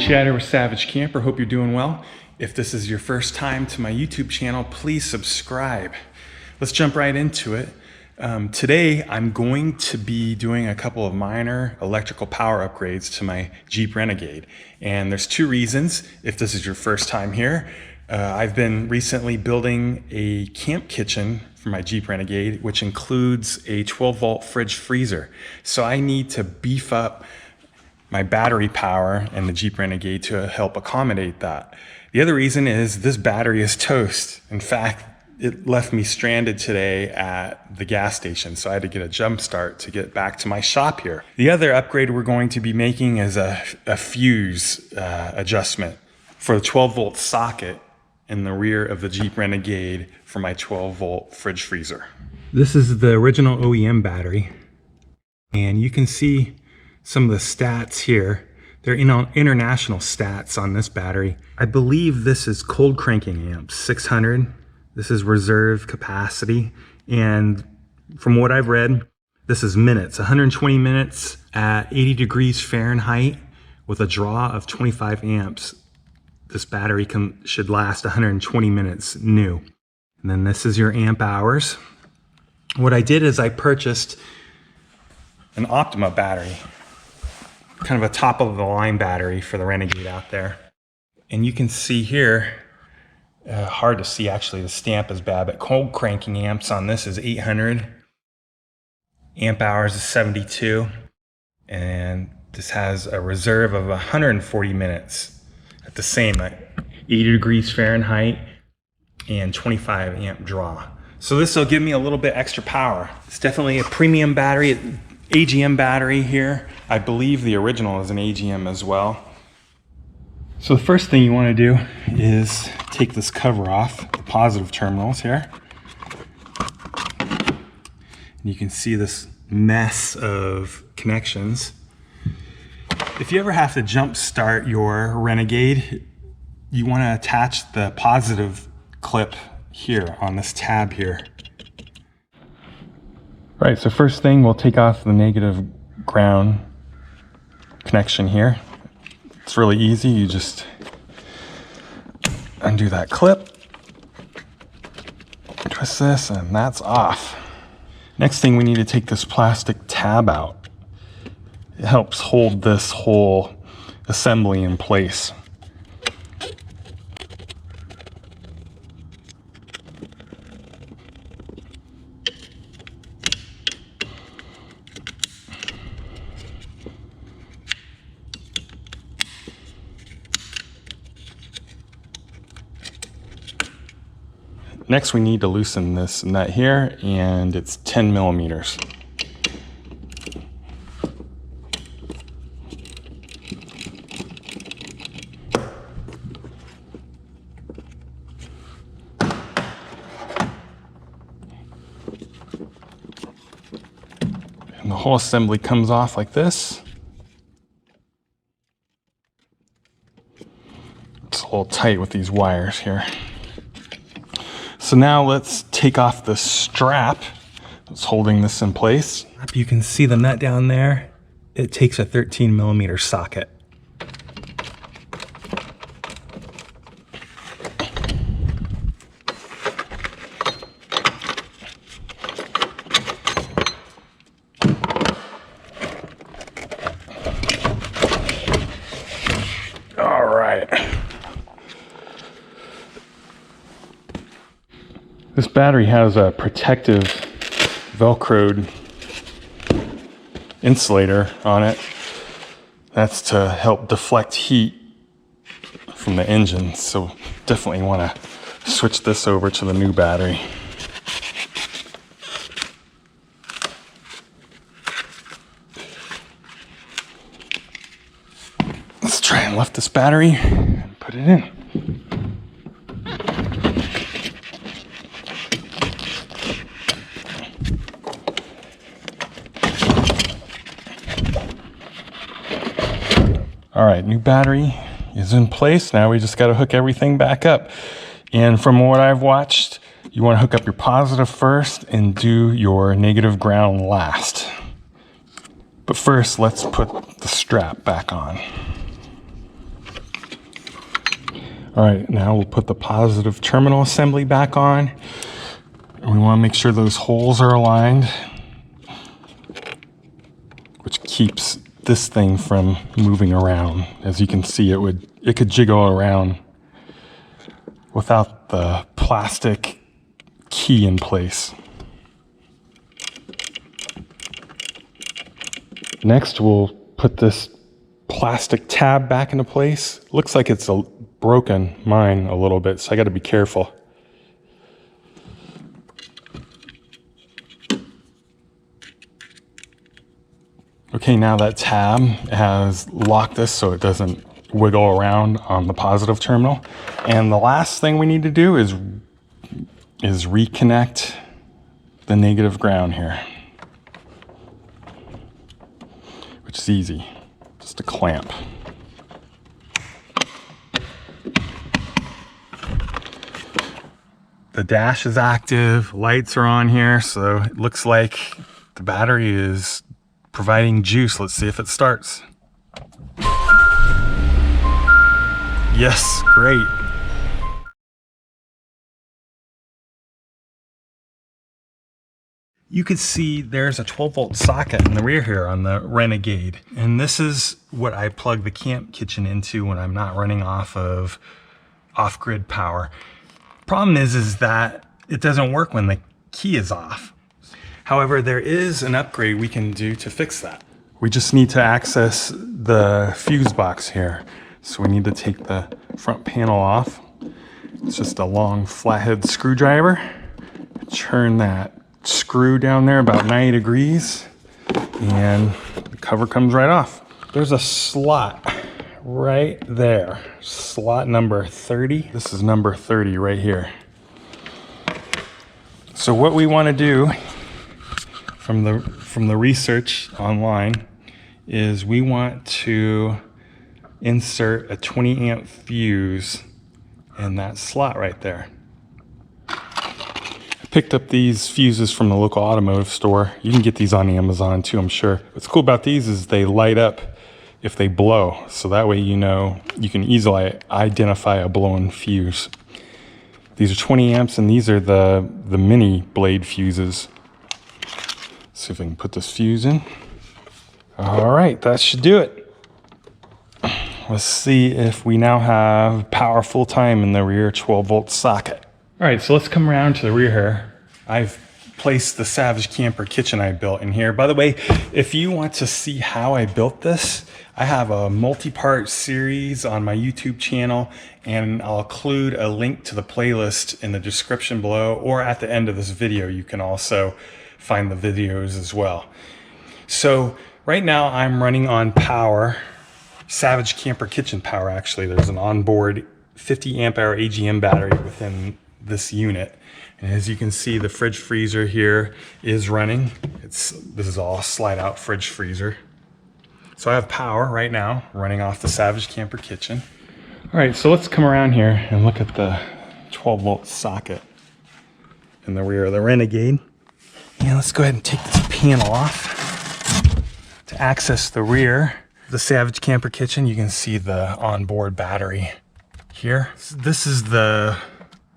Chad over Savage Camper. Hope you're doing well. If this is your first time to my YouTube channel, please subscribe. Let's jump right into it. Today, I'm going to be doing a couple of minor electrical power upgrades to my Jeep Renegade. And there's two reasons if this is your first time here. I've been recently building a camp kitchen for my Jeep Renegade, which includes a 12-volt fridge freezer. So I need to beef up my battery power in the Jeep Renegade to help accommodate that. The other reason is this battery is toast. In fact, it left me stranded today at the gas station, so I had to get a jump start to get back to my shop here. The other upgrade we're going to be making is a fuse adjustment for the 12-volt socket in the rear of the Jeep Renegade for my 12-volt fridge freezer. This is the original OEM battery, and you can see some of the stats here. They're international stats on this battery. I believe this is cold cranking amps, 600. This is reserve capacity. And from what I've read, this is minutes, 120 minutes at 80 degrees Fahrenheit with a draw of 25 amps. This battery should last 120 minutes new. And then this is your amp hours. What I did is I purchased an Optima battery, kind of a top of the line battery for the Renegade out there. And you can see here, hard to see actually, the stamp is bad, but cold cranking amps on this is 800. Amp hours is 72. And this has a reserve of 140 minutes at the same, 80 degrees Fahrenheit and 25 amp draw. So this will give me a little bit extra power. It's definitely a premium battery, AGM battery here. I believe the original is an AGM as well. So the first thing you want to do is take this cover off, the positive terminals here. And you can see this mess of connections. If you ever have to jump start your Renegade, you want to attach the positive clip here on this tab here. Right, so first thing, we'll take off the negative ground connection here. It's really easy. You just undo that clip, twist this, and that's off. Next thing, we need to take this plastic tab out. It helps hold this whole assembly in place. Next, we need to loosen this nut here, and it's 10 millimeters. And the whole assembly comes off like this. It's a little tight with these wires here. So now let's take off the strap that's holding this in place. You can see the nut down there. It takes a 13 millimeter socket. All right. This battery has a protective Velcroed insulator on it. That's to help deflect heat from the engine. So definitely want to switch this over to the new battery. Let's try and lift this battery and put it in. All right, new battery is in place. Now we just got to hook everything back up. And from what I've watched, you want to hook up your positive first and do your negative ground last. But first, let's put the strap back on. All right, now we'll put the positive terminal assembly back on. And we want to make sure those holes are aligned, which keeps this thing from moving around. As you can see, it could jiggle around without the plastic key in place. Next, we'll put this plastic tab back into place. Looks like it's broken mine a little bit, so I got to be careful. Okay, now that tab has locked this so it doesn't wiggle around on the positive terminal. And the last thing we need to do is reconnect the negative ground here, which is easy, just a clamp. The dash is active, lights are on here, so it looks like the battery is providing juice. Let's see if it starts. Yes, great. You could see there's a 12-volt socket in the rear here on the Renegade. And this is what I plug the camp kitchen into when I'm not running off of off-grid power. Problem is that it doesn't work when the key is off. However, there is an upgrade we can do to fix that. We just need to access the fuse box here. So we need to take the front panel off. It's just a long flathead screwdriver. Turn that screw down there about 90 degrees and the cover comes right off. There's a slot right there. Slot number 30. This is number 30 right here. So what we want to do from the research online is we want to insert a 20 amp fuse in that slot right there. I picked up these fuses from the local automotive store. You can get these on Amazon too, I'm sure. What's cool about these is they light up if they blow. So that way you know, you can easily identify a blown fuse. These are 20 amps and these are the mini blade fuses. Let's see if I can put this fuse in. All right, that should do it. Let's see if we now have power full time in the rear 12-volt socket. All right, so let's come around to the rear here. I've placed the Savage Camper kitchen I built in here. By the way, if you want to see how I built this, I have a multi-part series on my YouTube channel, and I'll include a link to the playlist in the description below, or at the end of this video, you can also find the videos as well. So right now I'm running on power, Savage Camper kitchen power actually. There's an onboard 50 amp hour AGM battery within this unit. And as you can see, the fridge freezer here is running. This is all slide out fridge freezer. So I have power right now running off the Savage Camper kitchen. All right, so let's come around here and look at the 12-volt socket in the rear of the Renegade. And let's go ahead and take this panel off. To access the rear, the Savage Camper kitchen, you can see the onboard battery here. This is the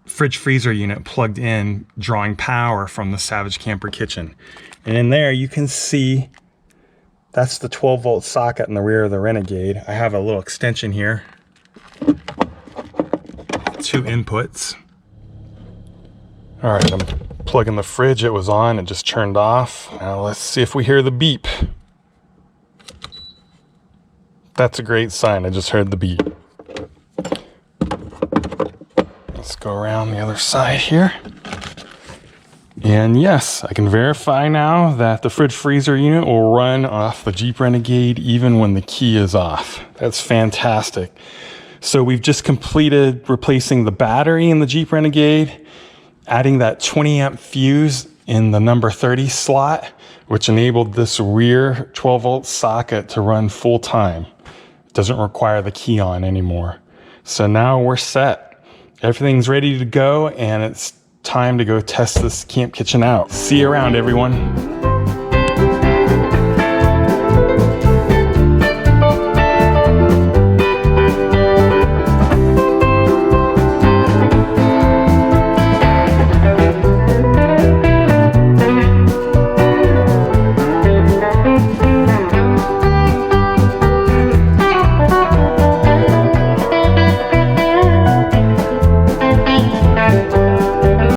fridge freezer unit plugged in, drawing power from the Savage Camper kitchen. And in there you can see that's the 12-volt socket in the rear of the Renegade. I have a little extension here. 2 inputs. All right, I'm plugging the fridge. It was on, it just turned off. Now let's see if we hear the beep. That's a great sign, I just heard the beep. Let's go around the other side here. And yes, I can verify now that the fridge freezer unit will run off the Jeep Renegade even when the key is off. That's fantastic. So we've just completed replacing the battery in the Jeep Renegade, adding that 20 amp fuse in the number 30 slot, which enabled this rear 12-volt socket to run full time. It doesn't require the key on anymore. So now we're set. Everything's ready to go, and it's time to go test this camp kitchen out. See you around, everyone.